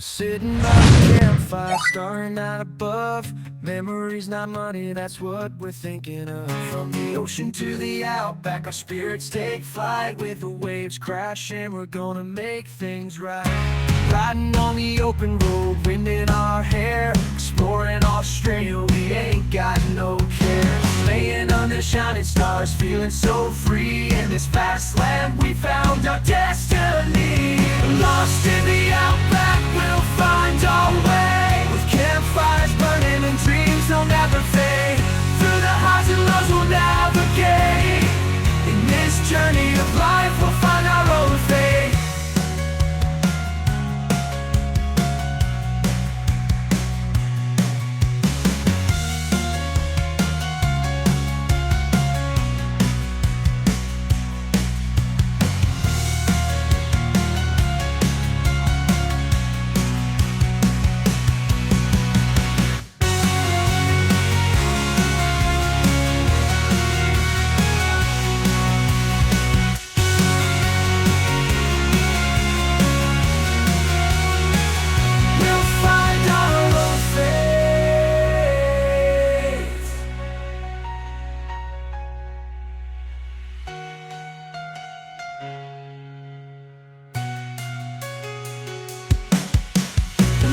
Sitting by the campfire, staring out above. Memories, not money, that's what we're thinking of. From the ocean to the outback, our spirits take flight. With the waves crashing, we're gonna make things right. Riding on the open road, wind in our hair. Exploring Australia, we ain't got no care. Laying under shining stars, feeling so free. In this vast land, we found our destiny. Lost in the outback, we'll find our way. With campfires burning and dreams will never fade. Through the highs and lows we'll navigate. In this journey of life we'll find our own fate.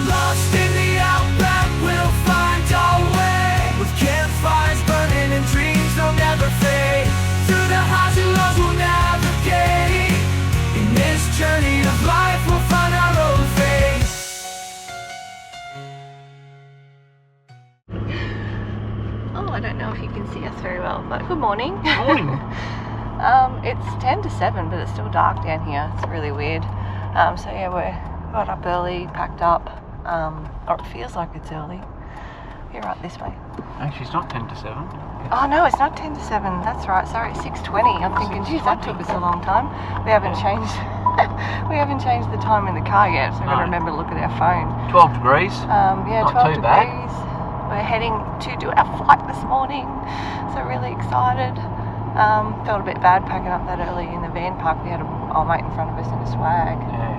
Lost in the outback, we'll find our way. With campfires burning and dreams they'll never fade. Through the highs and lows we'll navigate. In this journey of life we'll find our own fate. Oh, I don't know if you can see us very well, but good morning. Good morning. It's 10 to 7, but it's still dark down here. It's really weird. So yeah, we got up early, packed up. Or it feels like it's early. You're right this way. Actually, it's not 10 to 7. Oh no, it's not 10 to 7. That's right. Sorry, it's 6:20. I'm thinking, geez, that took us a long time. We haven't changed. We haven't changed the time in the car yet, so I've got to remember to look at our phone. 12 degrees. Yeah, Not 12 too bad. degrees. We're heading to do our flight this morning, so really excited. Felt a bit bad packing up that early in the van park. We had a old mate in front of us in a swag. Yeah.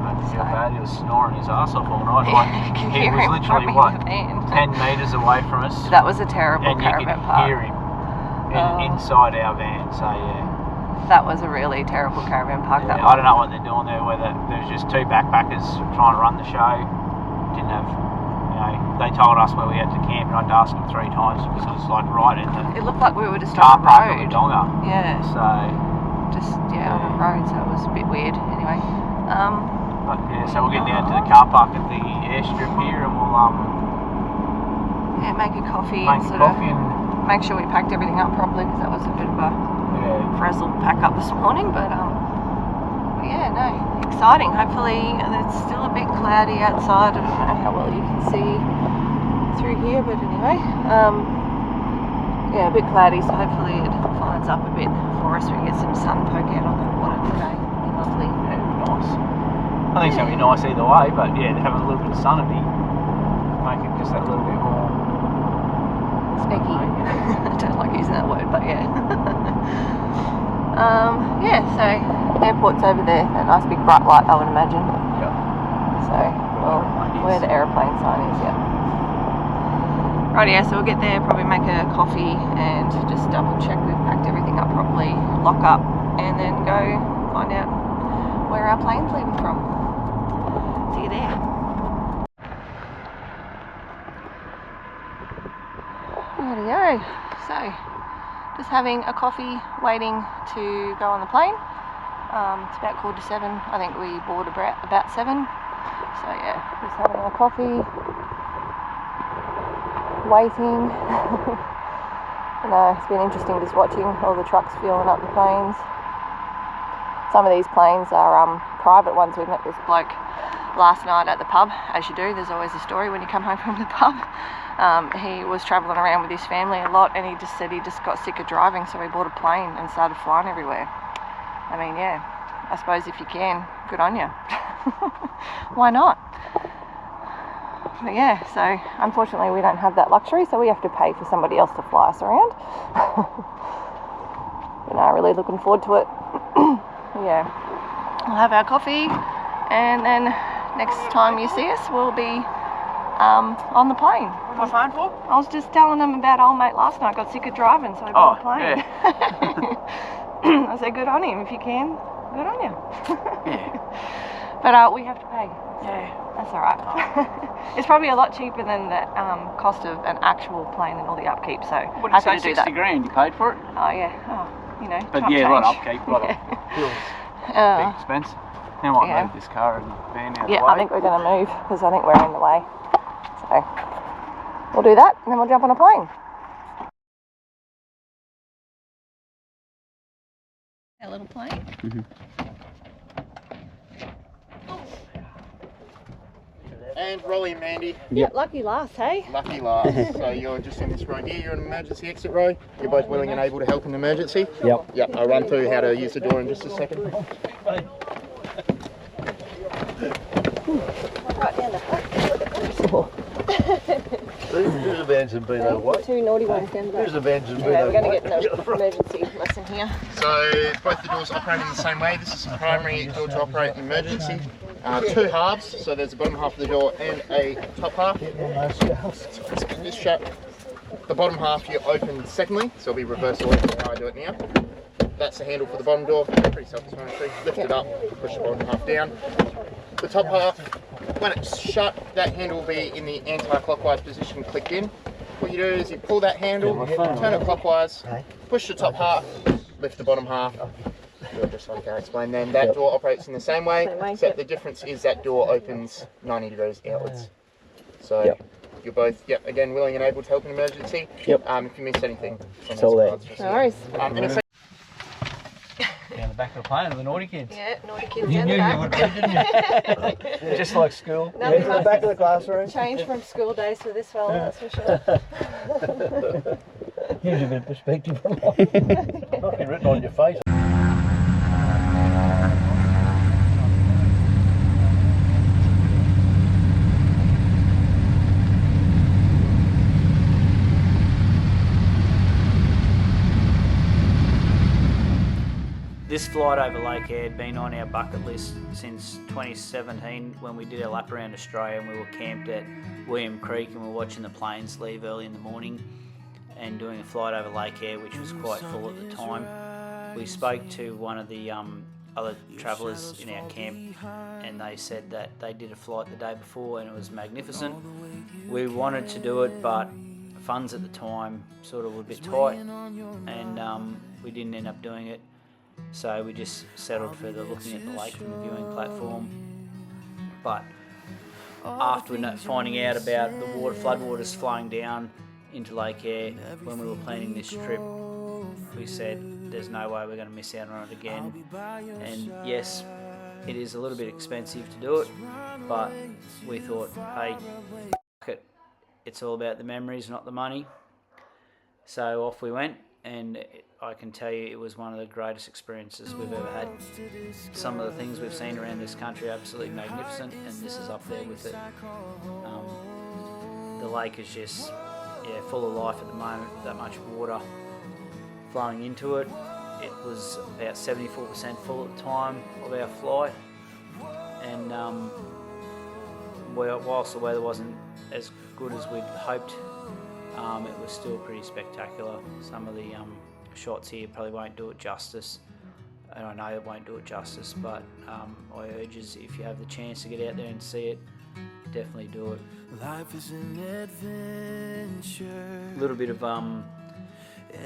Made me so- feel bad. He was snoring his ass off all night. You can He hear was him literally, from in the van. 10 metres away from us. That was a terrible and you could caravan park. hear him Oh. inside our van. So, yeah. That was a really terrible caravan park. Yeah, That I don't know what they're doing there, whether there's just two backpackers trying to run the show. Didn't have, they told us where we had to camp, and I'd asked them 3 times because it was like right in the It looked like we were just car on the park of road. Wodonga. Yeah, So, on the road, so it was a bit weird. Anyway, but yeah, so we'll get down to the car park at the airstrip here, and we'll yeah, make a coffee make and a sort coffee of and make sure we packed everything up properly, because that was a bit of a yeah. frazzled pack up this morning. But yeah, no, exciting. Hopefully, it's still a bit cloudy outside. I don't know how well you can see through here, but anyway, yeah, a bit cloudy, so hopefully it fines up a bit for us. We can get some sun poke out on the water today. Be lovely. Yeah, nice. I think it's going to be nice either way, but yeah, having a little bit of sun would make it just that little bit more Specky. I don't like using that word, but yeah. Yeah, so airport's over there, that nice big bright light, I would imagine. Yeah. So, well, where the aeroplane sign is, yeah. Rightio, so we'll get there, probably make a coffee and just double check we've packed everything up properly, lock up, and then go find out where our plane's leaving from. See you there. Rightio, so just having a coffee, waiting to go on the plane. It's about 6:45. I think we board about 7. So yeah, just having a coffee, waiting. It's been interesting just watching all the trucks filling up the planes. Some of these planes are private ones. We met this bloke last night at the pub, as you do. There's always a story when you come home from the pub. He was travelling around with his family a lot, and he just said he just got sick of driving, so he bought a plane and started flying everywhere. I mean, yeah, I suppose if you can, good on you. Why not? But yeah, so unfortunately we don't have that luxury, so we have to pay for somebody else to fly us around. But no, really looking forward to it. Yeah, we'll have our coffee and then next time you see us, we'll be on the plane. What's my phone for? I was just telling them about old mate last night. Got sick of driving, so I got a plane. Yeah. I said, good on him. If you can, good on you. Yeah. But we have to pay. So Yeah. that's all right. It's probably a lot cheaper than the cost of an actual plane and all the upkeep. So What did you happy say, to do that. 60 grand you paid for it? Oh yeah. Oh, you know. But chop yeah, a lot of change. upkeep, a lot of bills. Big expense. I might Yeah. move this car and van out Yeah, of the way. I think we're going to move because I think we're in the way. So we'll do that and then we'll jump on a plane. A little plane. And Rolly and Mandy. Yep, lucky last, hey? Lucky last. So you're just in this row here, you're in an emergency exit row. You're both willing and able to help in an emergency? Yep. Yep, I'll run through how to use the door in just a second. Right down the front. Whose events have been away? Two naughty ones down the back. Whose events have been Yeah, we're going away? to get an emergency lesson here. So both the doors operate in the same way. This is a primary door to operate in emergency. Two halves, so there's a bottom half of the door and a top half. So let's get this shut. The bottom half you open secondly, so it'll be reverse order to how I do it now. That's the handle for the bottom door, pretty self-explanatory. Lift it up, push the bottom half down. The top half, when it's shut, that handle will be in the anti-clockwise position clicked in. What you do is you pull that handle, turn it clockwise, push the top half, lift the bottom half. Just like I explained then, that door operates in the same way, except the difference is that door opens 90 degrees outwards. So you're both, again, willing and able to help in emergency. If you miss anything, It's all there. No worries. Down the back of the plane with the naughty kids. Yeah, naughty kids You down knew the you would back. be, didn't you? Just like school. Nothing To the back of the classroom. changed from school days for this fella, that's for sure. Gives you a bit of perspective from life. Not been written on your face. This flight over Lake Eyre had been on our bucket list since 2017 when we did our lap around Australia and we were camped at William Creek and we were watching the planes leave early in the morning and doing a flight over Lake Eyre, which was quite full at the time. We spoke to one of the other travellers in our camp and they said that they did a flight the day before and it was magnificent. We wanted to do it, but funds at the time sort of were a bit tight and we didn't end up doing it. So we just settled for looking at the lake from the viewing platform. But after finding out about the floodwaters flowing down into Lake Eyre when we were planning this trip, we said there's no way we're going to miss out on it again. And yes, it is a little bit expensive to do it, but we thought, hey, it's all about the memories, not the money. So off we went, and I can tell you it was one of the greatest experiences we've ever had. Some of the things we've seen around this country are absolutely magnificent, and this is up there with it. The lake is just full of life at the moment, with that much water flowing into it. It was about 74% full at the time of our flight, and whilst the weather wasn't as good as we'd hoped, it was still pretty spectacular. Some of the shots here probably won't do it justice, and I know it won't do it justice, but I urge is if you have the chance to get out there and see it, definitely do it. Life is an adventure. A little bit of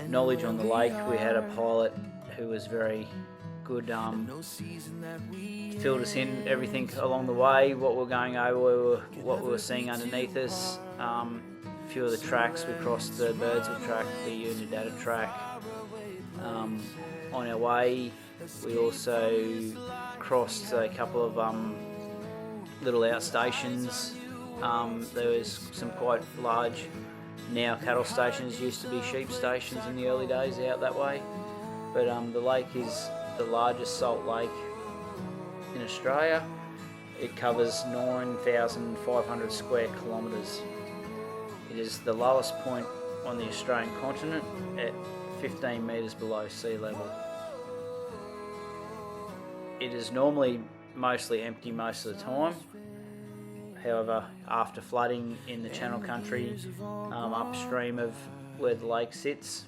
knowledge on the lake. We had a pilot who was very good, filled us in everything along the way, what we're going over, what we were seeing underneath us. A few of the tracks, we crossed the Birdsville track, the Unidata track. On our way, we also crossed a couple of little outstations. There was some quite large, now cattle stations, used to be sheep stations in the early days out that way. But the lake is the largest salt lake in Australia. It covers 9,500 square kilometres. It is the lowest point on the Australian continent at 15 metres below sea level. It is normally mostly empty most of the time, However, after flooding in the Channel Country, upstream of where the lake sits,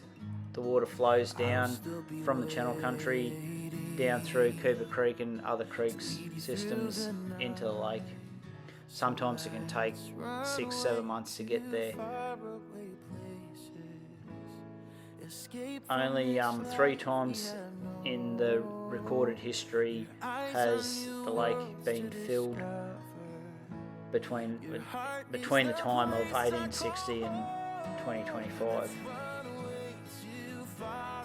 the water flows down from the Channel Country down through Cooper Creek and other creeks systems into the lake. Sometimes it can take 6-7 months to get there. Only 3 times in the recorded history has the lake been filled between the time of 1860 and 2025.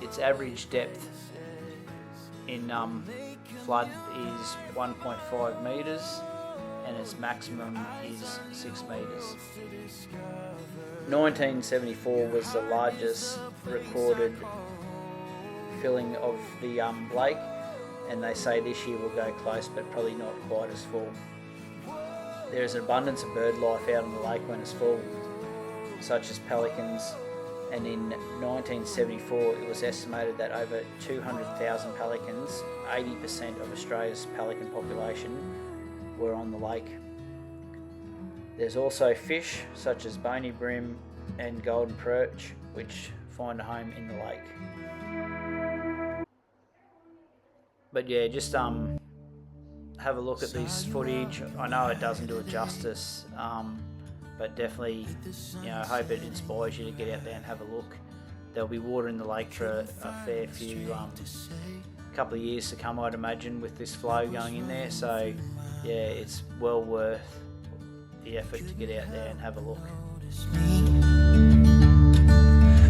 Its average depth in flood is 1.5 metres and its maximum is 6 metres. 1974 was the largest recorded filling of the lake, and they say this year will go close, but probably not quite as full. There is an abundance of bird life out on the lake when it's full, such as pelicans, and in 1974 it was estimated that over 200,000 pelicans, 80% of Australia's pelican population, were on the lake. There's also fish such as bony brim and golden perch, which find a home in the lake. But yeah, just have a look at this footage. I know it doesn't do it justice, but definitely, I hope it inspires you to get out there and have a look. There'll be water in the lake for a fair few, couple of years to come, I'd imagine, with this flow going in there. So yeah, it's well worth the effort to get out there and have a look.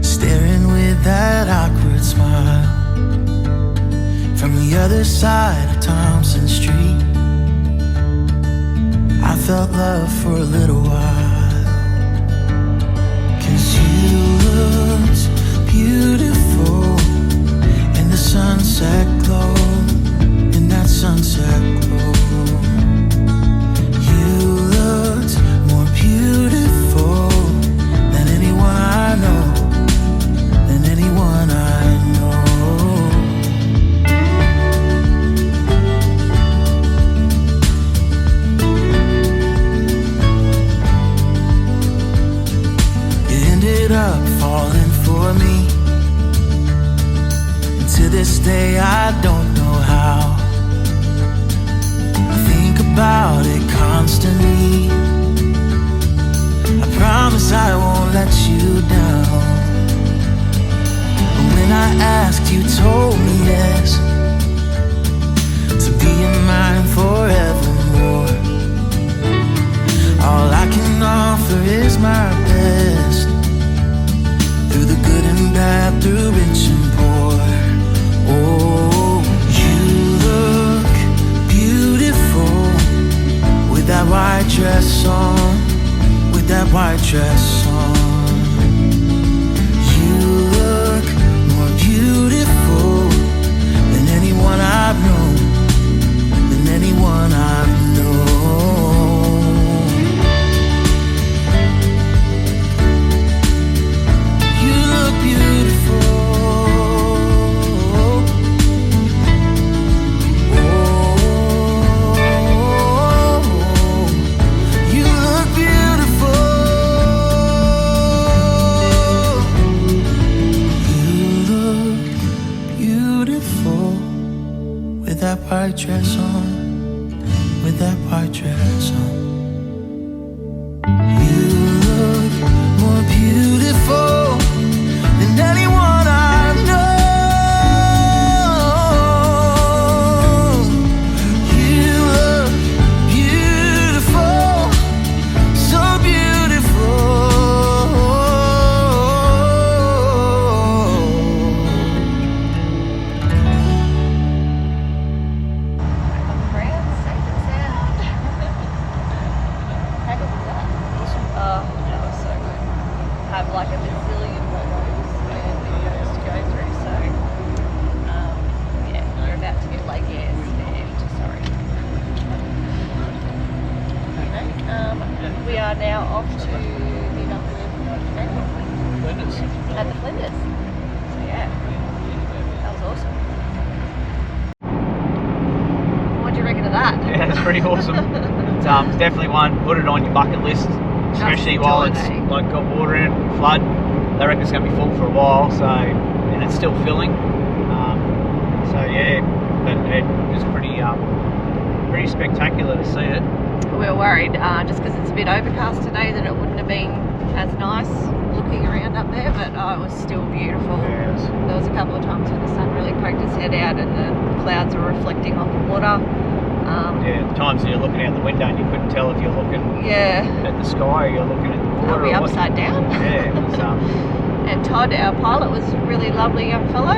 Staring with that awkward smile from the other side of Thompson Street, I felt love for a little while. 'Cause you looked beautiful in the sunset glow, in that sunset glow. You looked more beautiful than anyone I know, than anyone I know. You ended up falling for me, and to this day I don't know how. I think about it constantly. I promise I won't let you down. When I asked, you told me yes, to be in mine forevermore. All I can offer is my best, through the good and bad, through rich and poor. Oh, you look beautiful with that white dress on, with that white dress on. You look more beautiful than anyone I've known, than anyone I've known. You look beautiful. Oh, you look beautiful. With that white dress on, with that white dress on. You look more beautiful than anyone I know. You look beautiful, so beautiful. Have like a bazillion photos and videos to go through, so yeah, we're about to get Lake Eyre stamped, sorry. We are now off to meet up with Flinders. at the Flinders. So yeah, that was awesome. What do you reckon of that? Yeah, it's pretty awesome. It's it's definitely one, put it on your bucket list, especially while it's like got water in it, flood. I reckon it's going to be full for a while, so, and it's still filling. So yeah, but it was pretty spectacular to see it. We were worried just because it's a bit overcast today that it wouldn't have been as nice looking around up there, but it was still beautiful. Yes. There was a couple of times when the sun really poked its head out and the clouds were reflecting off the water. Yeah, times you're looking out the window and you couldn't tell if you're looking at the sky or you're looking at the water. Are we upside down? Yeah, it was, and Todd, our pilot, was a really lovely young fellow,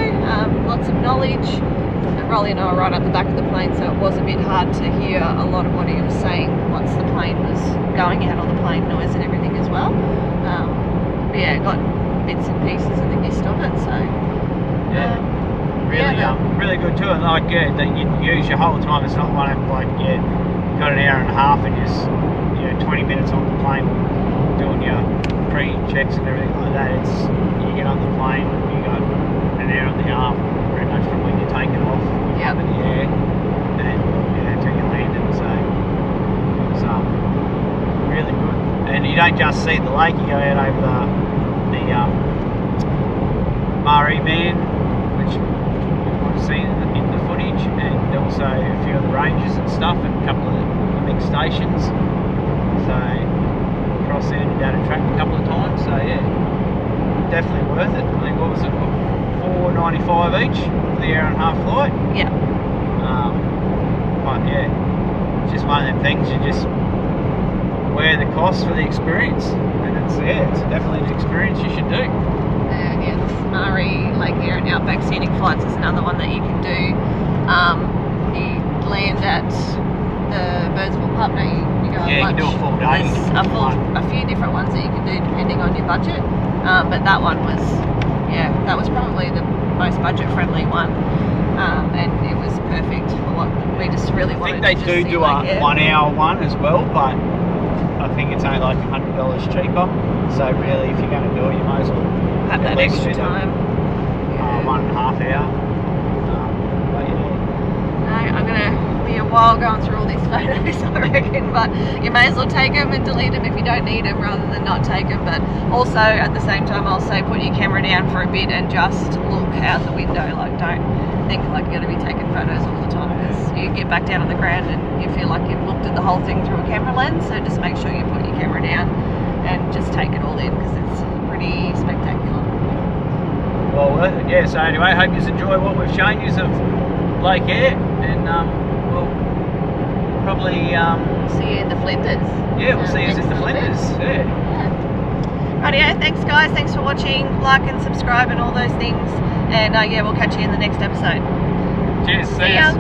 lots of knowledge. And Rolly and I were right at the back of the plane, so it was a bit hard to hear a lot of what he was saying once the plane was going out, all the plane noise and everything as well. Yeah, got bits and pieces of the gist of it, so... Really good too, and like that you use your whole time. It's not one of like got an hour and a half and just 20 minutes on the plane doing your pre-checks and everything like that. It's you get on the plane, you got an hour and a half pretty much from when you're taking off up in the air and until you landed. So it's really good. And you don't just see the lake; you go out over the Murray Man, which we've seen in the footage, and also a few of the ranges and stuff, and a couple of the big stations. So cross there and down a track a couple of times. So yeah, definitely worth it. I think what was it, $4.95 each for the hour and a half flight. Yeah. But yeah, it's just one of them things. You just wear the cost for the experience, and it's definitely an experience you should do. Yeah, this Murray Lake Eyre and outback scenic flights is another one that you can do. You land at the Birdsville pub, don't you? You go You lunch. can do a full day. There's a few different ones that you can do depending on your budget. But that one was, that was probably the most budget friendly one. And it was perfect for what we just really wanted. I think they do a 1 hour one as well, but I think it's only like $100 cheaper. So really, if you're going to do it, you might as well have that extra time. 1.5 hour. But yeah. I'm gonna be a while going through all these photos, I reckon, but you may as well take them and delete them if you don't need them rather than not take them. But also at the same time, I'll say put your camera down for a bit and just look out the window. Like, don't think like you're going to be taking photos all the time, because you get back down on the ground and you feel like you've looked at the whole thing through a camera lens. So just make sure you put your camera down and just take it all in, because it's pretty spectacular. Well, yeah, so anyway, hope you enjoy what we've shown you of Lake Eyre, and we'll probably see you in the Flinders. Yeah, we'll see you in the Flinders. Yeah. Rightio, thanks guys, thanks for watching, like and subscribe and all those things, and we'll catch you in the next episode. Cheers, see ya.